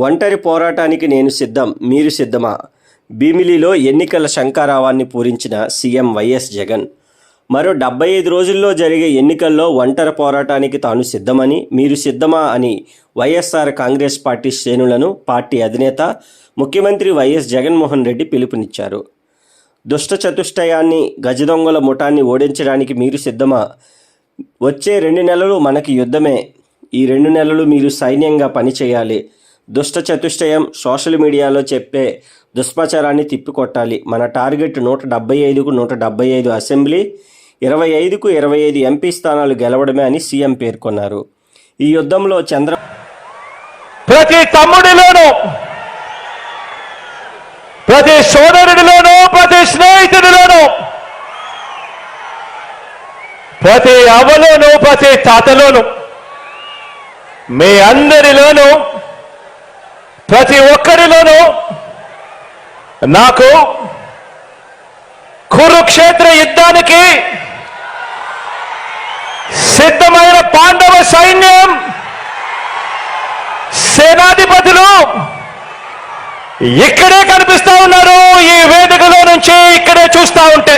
ఒంటరి పోరాటానికి నేను సిద్ధం, మీరు సిద్ధమా? భీమిలిలో ఎన్నికల శంఖారావాన్ని పూరించిన సీఎం వైఎస్ జగన్. మరో 75 రోజుల్లో జరిగే ఎన్నికల్లో ఒంటరి పోరాటానికి తాను సిద్ధమని, మీరు సిద్ధమా అని వైఎస్ఆర్ కాంగ్రెస్ పార్టీ శ్రేణులను పార్టీ అధినేత ముఖ్యమంత్రి వైఎస్ జగన్మోహన్ రెడ్డి పిలుపునిచ్చారు. దుష్ట చతుష్టయాన్ని, గజదొంగల ముఠాన్ని ఓడించడానికి మీరు సిద్ధమా? వచ్చే 2 నెలలు మనకి యుద్ధమే. ఈ 2 నెలలు మీరు సైన్యంగా పనిచేయాలి. దుష్ట చతుష్టయం సోషల్ మీడియాలో చెప్పే దుష్ప్రచారాన్ని తిప్పికొట్టాలి. మన టార్గెట్ 175కు 175 అసెంబ్లీ, 25కు 25 ఎంపీ స్థానాలు గెలవడమే అని సీఎం పేర్కొన్నారు. ఈ యుద్ధంలో ప్రతి తమ్ముడిలోనూ, ప్రతి సోదరుడిలోనూ, ప్రతి స్నేహితుడిలోనూ, ప్రతి అవ్వలోనూ, ప్రతి తాతలోనూ, మీ అందరిలోనూ, ప్రతి ఒక్కరిలోనూ నాకు కురుక్షేత్ర యుద్ధానికి సిద్ధమైన పాండవ సైన్యం సేనాధిపతులు ఇక్కడే కనిపిస్తా ఉన్నారు. ఈ వేదికలో నుంచి ఇక్కడే చూస్తా ఉంటే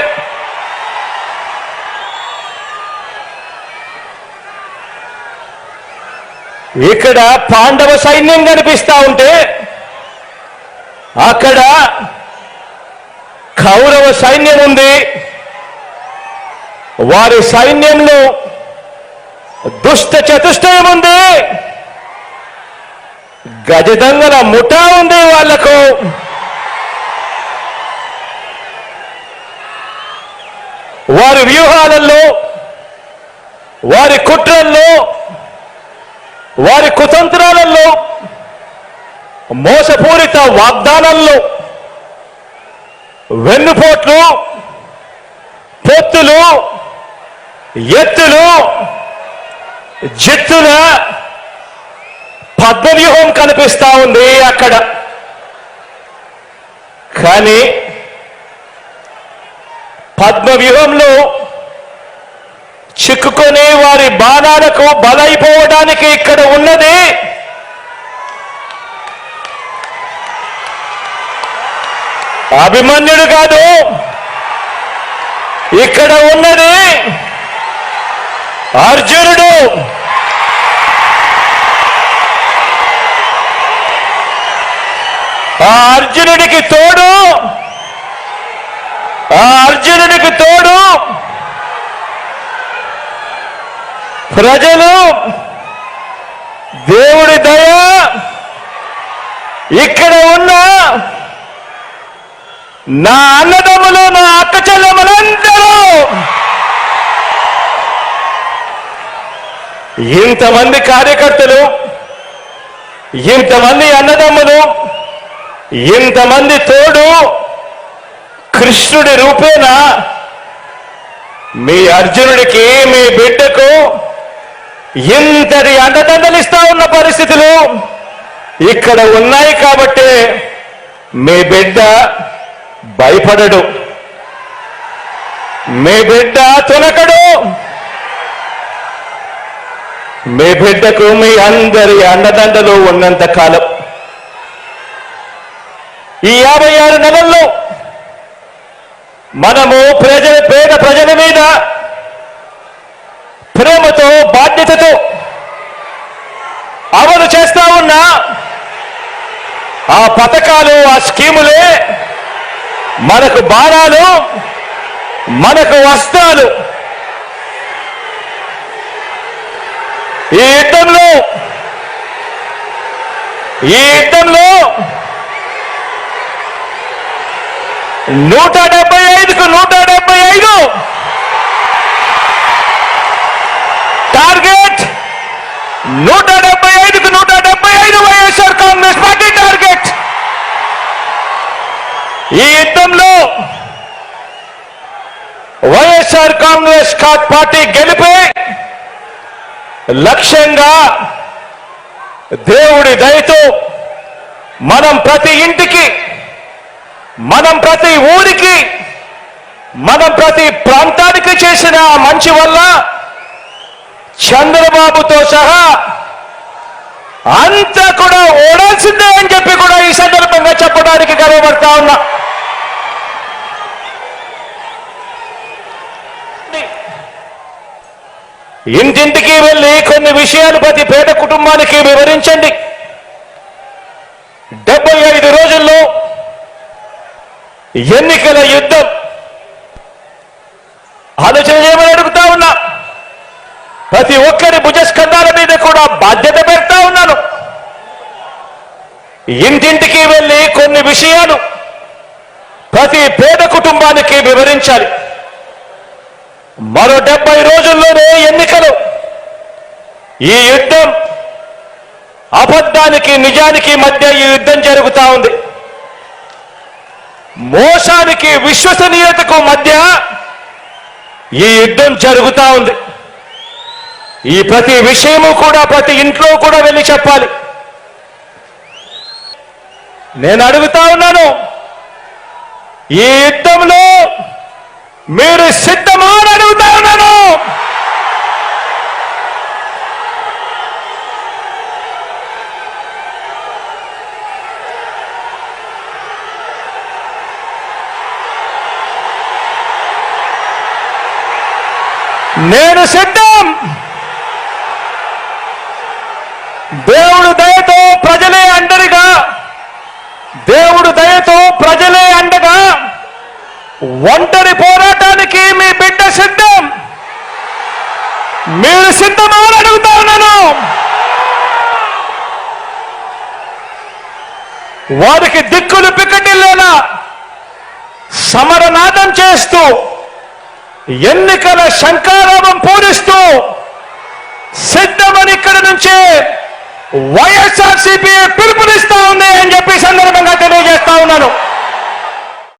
ఇక్కడ పాండవ సైన్యం కనిపిస్తా ఉంటే అక్కడ కౌరవ సైన్యం ఉంది. వారి సైన్యంలో దుష్ట చతుష్టయం ఉంది, గజదంగల ముఠా ఉంది. వాళ్లకు వారి వ్యూహాలలో, వారి కుట్రల్లో, వారి కుతంత్రాలలో, మోసపూరిత వాగ్దానాల్లో, వెన్నుపోట్లు, పొత్తులు, ఎత్తులు, జిత్తుల పద్మవ్యూహం కనిపిస్తా ఉంది అక్కడ. కానీ పద్మవ్యూహంలో చిక్కుకొని వారి బాణాలకు బలైపోవడానికి ఇక్కడ ఉన్నది అభిమన్యుడు కాదు, ఇక్కడ ఉన్నది అర్జునుడు. ఆ అర్జునుడికి తోడు ప్రజలు, దేవుడి దయ, ఇక్కడ ఉన్న నా అన్నదమ్ములు, నా అక్క చెల్లెమ్మలందరూ, ఇంతమంది కార్యకర్తలు, ఇంతమంది అన్నదమ్ములు, ఇంతమంది తోడు కృష్ణుడి రూపేణ మీ అర్జునుడికి, మీ బిడ్డకు ఇంతటి అండదండలిస్తా ఉన్న పరిస్థితులు ఇక్కడ ఉన్నాయి. కాబట్టి మీ బిడ్డ భయపడడు, మీ బిడ్డ తునకడు. మీ బిడ్డకు మీ అందరి అండదండలు ఉన్నంత కాలం, ఈ 56 నెలల్లో మనము పేద ప్రజల మీద ప్రేమతో, బాధ్యతతో అమలు చేస్తా ఉన్న ఆ పథకాలు, ఆ స్కీములే మనకు బాణాలు, మనకు వస్త్రాలు. ఈ యుద్ధంలో 175కు 175 టార్గెట్, 175కు 175 వైఎస్ఆర్ కాంగ్రెస్ పార్టీ టార్గెట్. ఈ యుద్ధంలో వైఎస్ఆర్ కాంగ్రెస్ పార్టీ గెలిపే లక్ష్యంగా దేవుడి దయతో మనం ప్రతి ఇంటికి, మనం ప్రతి ఊరికి, మనం ప్రతి ప్రాంతానికి చేసిన మంచి వల్ల చంద్రబాబుతో సహా అంతా కూడా ఓడాల్సిందే అని చెప్పి కూడా ఈ సందర్భంగా చెప్పడానికి గర్వపడతా ఉన్నా. ఇంటింటికి వెళ్ళి కొన్ని విషయాలు ప్రతి పేద కుటుంబానికి వివరించండి. 75 రోజుల్లో ఎన్నికల యుద్ధం ఆలోచన చేయమని అడుగుతా ఉన్నా. ప్రతి ఒక్కరి భుజస్కంధాల మీద కూడా బాధ్యత పెడతా ఉన్నాను. ఇంటింటికి వెళ్ళి కొన్ని విషయాలు ప్రతి పేద కుటుంబానికి వివరించాలి. మరో 70 రోజుల్లోనే ఎన్నికలు. ఈ యుద్ధం అబద్ధానికి నిజానికి మధ్య ఈ యుద్ధం జరుగుతా ఉంది. మోసానికి విశ్వసనీయతకు మధ్య ఈ యుద్ధం జరుగుతా ఉంది. ఈ ప్రతి విషయము కూడా ప్రతి ఇంట్లో కూడా వెళ్ళి చెప్పాలి. నేను అడుగుతా ఉన్నాను, ఈ యుద్ధంలో మీరు సిద్ధమా అని అడుగుతా ఉన్నాను. నేను సిద్ధం. దేవుడు దయతో ప్రజలే అండగా, దేవుడు దయతో ప్రజలే అండగా ఒంటరి పోరాటానికి మీ బిడ్డ సిద్ధం. మీరు సిద్ధమా అని అడుగుతా ఉన్నాను. వారికి దిక్కులు పిక్కటిల్లేలా సమరనాదం చేస్తూ ఎన్నికల శంఖారావం పూరిస్తూ సిద్ధమని ఇక్కడి నుంచే వైఎస్ఆర్సీపీ పిలుపు